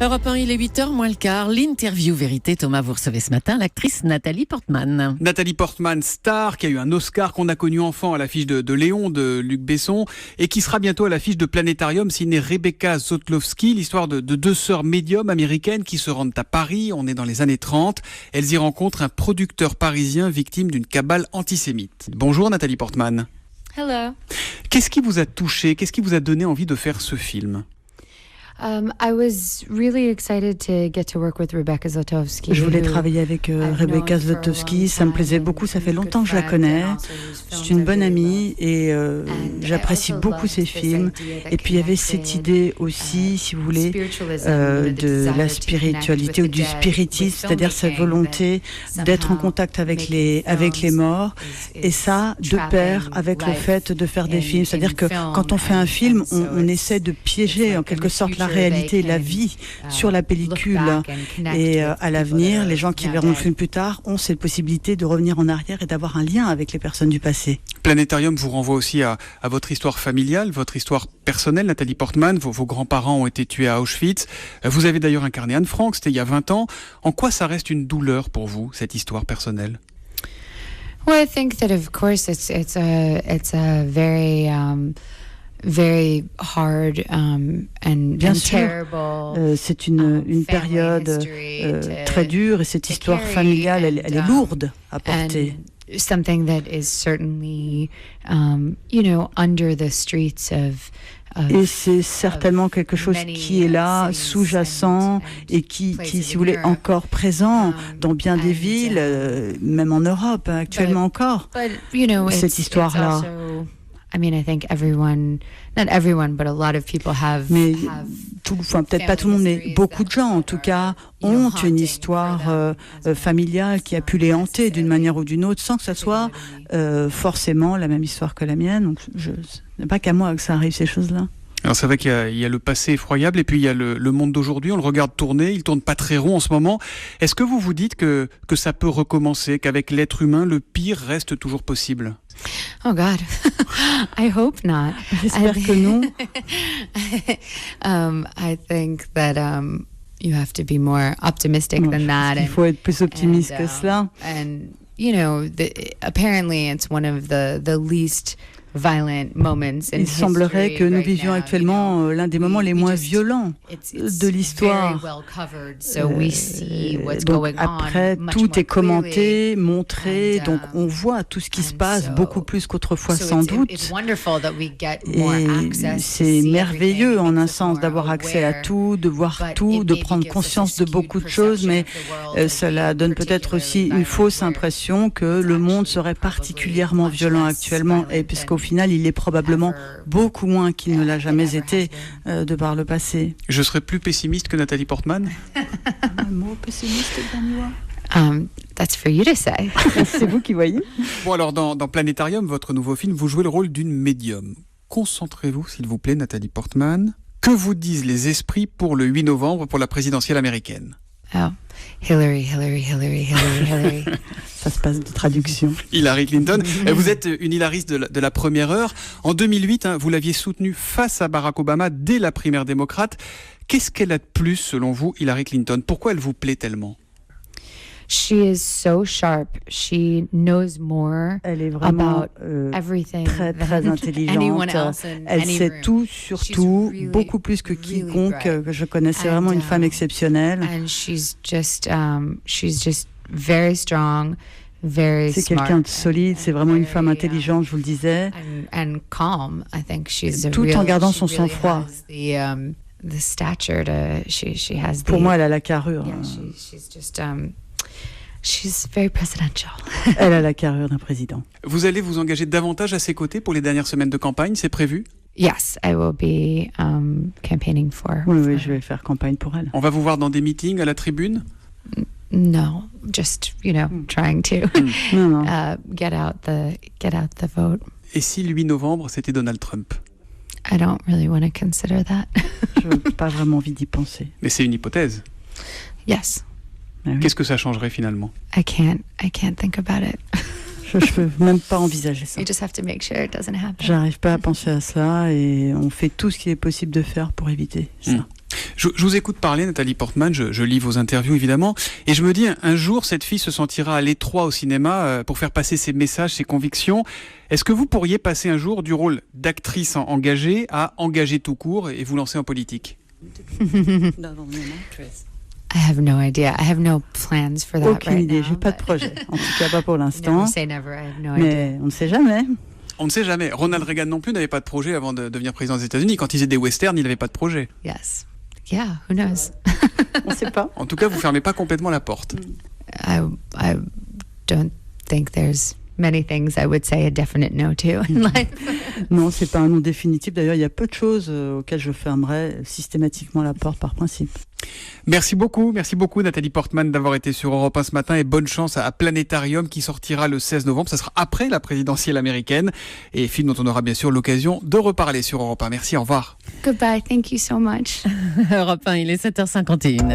Europe 1, il est 8h moins le quart. L'interview vérité, Thomas, vous recevez ce matin l'actrice Nathalie Portman. Nathalie Portman, star, qui a eu un Oscar, qu'on a connu enfant à l'affiche de Léon de Luc Besson et qui sera bientôt à l'affiche de Planétarium, signée Rebecca Zotlowski, l'histoire de deux sœurs médiums américaines qui se rendent à Paris. On est dans les années 30. Elles y rencontrent un producteur parisien victime d'une cabale antisémite. Bonjour Nathalie Portman. Hello. Qu'est-ce qui vous a touché? Qu'est-ce qui vous a donné envie de faire ce film? I was really excited to get to work with Rebecca Zotlowski. Je voulais travailler avec Rebecca Zotlowski, ça me plaisait beaucoup, ça fait longtemps que je la connais. C'est une bonne amie et j'apprécie beaucoup ses films. Et puis il y avait cette idée aussi, si vous voulez, de la spiritualité ou du spiritisme, c'est-à-dire sa volonté d'être en contact avec les morts. Et ça, de pair avec le fait de faire des films. C'est-à-dire que quand on fait un film, on essaie de piéger en quelque sorte la réalité, la vie sur la pellicule. Et à l'avenir, les gens qui verront le film plus tard ont cette possibilité de revenir en arrière et d'avoir un lien avec les personnes du passé. Planétarium vous renvoie aussi à votre histoire familiale, votre histoire personnelle, Nathalie Portman. Vos grands-parents ont été tués à Auschwitz. Vous avez d'ailleurs incarné Anne Frank, c'était il y a 20 ans. En quoi ça reste une douleur pour vous, cette histoire personnelle? Well, I think that of course it's a very hard and terrible. C'est une période très dure et cette histoire familiale, elle est lourde à porter. Something that is certainly, under the streets of. Et c'est certainement quelque chose qui est là, sous-jacent et qui, si vous voulez, encore présent dans bien des villes, même en Europe, actuellement encore, cette histoire-là. I mean, I think not everyone, but a lot of people have. Mais peut-être pas tout le monde, mais beaucoup de gens, en tout cas, ont une histoire familiale qui a pu les hanter d'une manière ou d'une autre, sans que ça soit forcément la même histoire que la mienne. Donc, ce n'est pas qu'à moi que ça arrive, ces choses-là. Alors c'est vrai qu'il y a le passé effroyable et puis il y a le monde d'aujourd'hui. On le regarde tourner, il tourne pas très rond en ce moment. Est-ce que vous vous dites que ça peut recommencer, qu'avec l'être humain, le pire reste toujours possible? Oh God, I hope not. J'espère que non. I think that you have to be more optimistic than that. Il faut être plus optimiste que cela. And apparently it's one of the least violent moments in Il semblerait history que nous right vivions now, actuellement l'un des moments les moins violents de l'histoire. Donc après, tout est commenté, montré, donc on voit tout ce qui se passe beaucoup plus qu'autrefois sans doute. Et c'est merveilleux en un sens d'avoir accès à tout, de voir tout, de prendre conscience de beaucoup de choses, mais cela donne peut-être aussi une fausse impression que le monde serait particulièrement violent actuellement, et puisqu'au final, il est probablement beaucoup moins qu'il ne l'a jamais été de par le passé. Je serais plus pessimiste que Nathalie Portman? Un mot pessimiste, Daniwa? That's for you to say. C'est vous qui voyez. Bon, alors dans Planétarium, votre nouveau film, vous jouez le rôle d'une médium. Concentrez-vous, s'il vous plaît, Nathalie Portman. Que vous disent les esprits pour le 8 novembre, pour la présidentielle américaine? Oh, Hillary. Ça se passe de traduction. Hillary Clinton. Vous êtes une Hillariste de la première heure. En 2008, vous l'aviez soutenue face à Barack Obama dès la primaire démocrate. Qu'est-ce qu'elle a de plus, selon vous, Hillary Clinton? Pourquoi elle vous plaît tellement? She is so sharp. She knows more Elle est vraiment everything très intelligente. Elle sait tout sur tout, beaucoup plus que quiconque que je connais. C'est vraiment une femme exceptionnelle. And she's just very strong. C'est quelqu'un de solide, c'est vraiment une femme intelligente, je vous le disais. And calm. I think she's tout en gardant son sang-froid. The stature she has. Pour moi, elle a la carrure. Yeah, she's just she's very presidential. Elle a la carrure d'un président. Vous allez vous engager davantage à ses côtés pour les dernières semaines de campagne, c'est prévu? Yes, I will be campaigning for. Oui, je vais faire campagne pour elle. On va vous voir dans des meetings à la tribune? No, just trying to get out the vote. Et si le 8 novembre c'était Donald Trump? I don't really want to consider that. Je n'ai pas vraiment envie d'y penser. Mais c'est une hypothèse. Yes. Ah oui. Qu'est-ce que ça changerait finalement? I can't think about it. Je ne peux même pas envisager ça. You just have to make sure it doesn't happen. J'arrive pas à penser à ça et on fait tout ce qu'il est possible de faire pour éviter ça. Je vous écoute parler, Nathalie Portman, je lis vos interviews évidemment, et je me dis, un jour, cette fille se sentira à l'étroit au cinéma pour faire passer ses messages, ses convictions. Est-ce que vous pourriez passer un jour du rôle d'actrice engagée à engagée tout court et vous lancer en politique? I have no idea. I have no plans for that Aucune right idée, now, j'ai pas de but- projet. En tout cas, pas pour l'instant. Never say never. I have no idea. Mais on ne sait jamais. On ne sait jamais. Ronald Reagan non plus n'avait pas de projet avant de devenir président des États-Unis. Quand il faisait des westerns, il n'avait pas de projet. Yes. Yeah. Who knows? On ne sait pas. En tout cas, vous fermez pas complètement la porte. I don't think there's many things I would say a definite no to in life. Non, c'est pas un nom définitif. D'ailleurs, il y a peu de choses auxquelles je fermerais systématiquement la porte par principe. Merci beaucoup Nathalie Portman d'avoir été sur Europe 1 ce matin et bonne chance à Planétarium qui sortira le 16 novembre. Ça sera après la présidentielle américaine et film dont on aura bien sûr l'occasion de reparler sur Europe 1. Merci, au revoir. Goodbye. Thank you so much. Europe 1, il est 7h51.